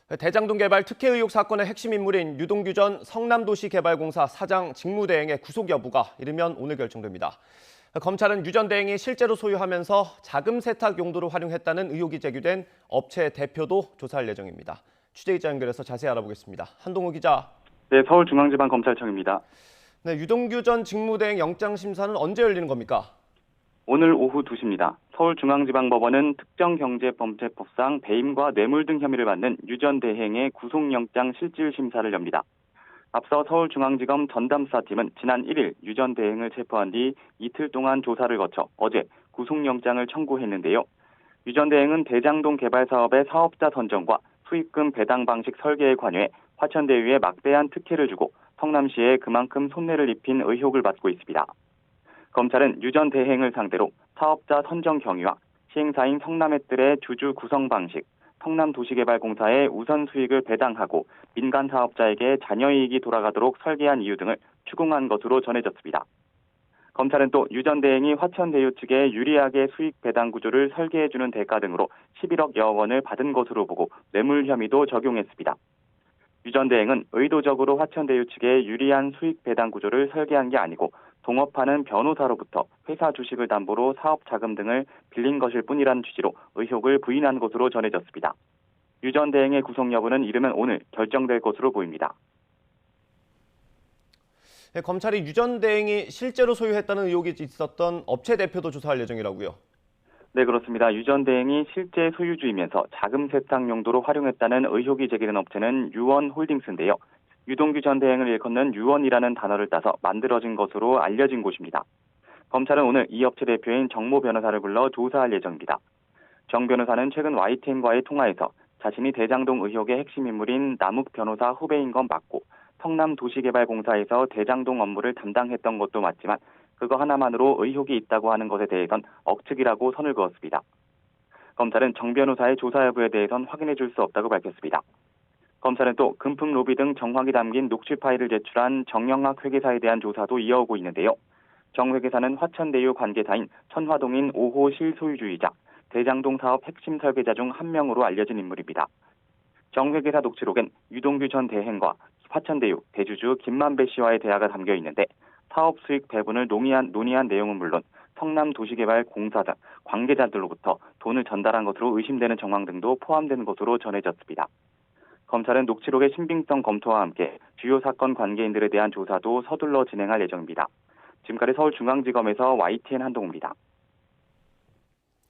대장동 개발 특혜 의혹 사건의 핵심 인물인 유동규 전 성남도시개발공사 사장 직무대행의 구속 여부가 이르면 오늘 결정됩니다. 검찰은 유 전 대행이 실제로 소유하면서 자금 세탁 용도로 활용했다는 의혹이 제기된 업체 대표도 조사할 예정입니다. 취재기자 연결해서 자세히 알아보겠습니다. 한동호 기자. 네, 서울중앙지방검찰청입니다. 네, 유동규 전 직무대행 영장심사는 언제 열리는 겁니까? 오늘 오후 2시입니다. 서울중앙지방법원은 특정경제범죄법상 배임과 뇌물 등 혐의를 받는 유 전 대행의 구속영장 실질심사를 엽니다. 앞서 서울중앙지검 전담수사팀은 지난 1일 유 전 대행을 체포한 뒤 이틀 동안 조사를 거쳐 어제 구속영장을 청구했는데요. 유 전 대행은 대장동 개발 사업의 사업자 선정과 수익금 배당 방식 설계에 관여해 화천대유에 막대한 특혜를 주고 성남시에 그만큼 손해를 입힌 의혹을 받고 있습니다. 검찰은 유 전 대행을 상대로 사업자 선정 경위와 시행사인 성남эт들의 주주 구성 방식, 성남도시개발공사에 우선 수익을 배당하고 민간 사업자에게 잔여이익이 돌아가도록 설계한 이유 등을 추궁한 것으로 전해졌습니다. 검찰은 또 유 전 대행이 화천대유 측에 유리하게 수익 배당 구조를 설계해주는 대가 등으로 11억여 원을 받은 것으로 보고 뇌물 혐의도 적용했습니다. 유 전 대행은 의도적으로 화천대유 측에 유리한 수익 배당 구조를 설계한 게 아니고 동업하는 변호사로부터 회사 주식을 담보로 사업 자금 등을 빌린 것일 뿐이라는 취지로 의혹을 부인한 것으로 전해졌습니다. 유 전 대행의 구속 여부는 이르면 오늘 결정될 것으로 보입니다. 네, 검찰이 유 전 대행이 실제로 소유했다는 의혹이 있었던 업체 대표도 조사할 예정이라고요. 네, 그렇습니다. 유 전 대행이 실제 소유주이면서 자금 세탁 용도로 활용했다는 의혹이 제기된 업체는 유원홀딩스인데요. 유동규 전 대행을 일컫는 유원이라는 단어를 따서 만들어진 것으로 알려진 곳입니다. 검찰은 오늘 이 업체 대표인 정모 변호사를 불러 조사할 예정입니다. 정 변호사는 최근 YTN과의 통화에서 자신이 대장동 의혹의 핵심 인물인 남욱 변호사 후배인 건 맞고 성남도시개발공사에서 대장동 업무를 담당했던 것도 맞지만 그거 하나만으로 의혹이 있다고 하는 것에 대해선 억측이라고 선을 그었습니다. 검찰은 정 변호사의 조사 여부에 대해선 확인해 줄 수 없다고 밝혔습니다. 검찰은 또 금품 로비 등 정황이 담긴 녹취 파일을 제출한 정영학 회계사에 대한 조사도 이어오고 있는데요. 정 회계사는 화천대유 관계사인 천화동인 5호 실소유주이자 대장동 사업 핵심 설계자 중 한 명으로 알려진 인물입니다. 정 회계사 녹취록엔 유동규 전 대행과 화천대유 대주주 김만배 씨와의 대화가 담겨 있는데 사업 수익 배분을 논의한 내용은 물론 성남도시개발공사 등 관계자들로부터 돈을 전달한 것으로 의심되는 정황 등도 포함된 것으로 전해졌습니다. 검찰은 녹취록의 신빙성 검토와 함께 주요 사건 관계인들에 대한 조사도 서둘러 진행할 예정입니다. 지금까지 서울중앙지검에서 YTN 한동우입니다.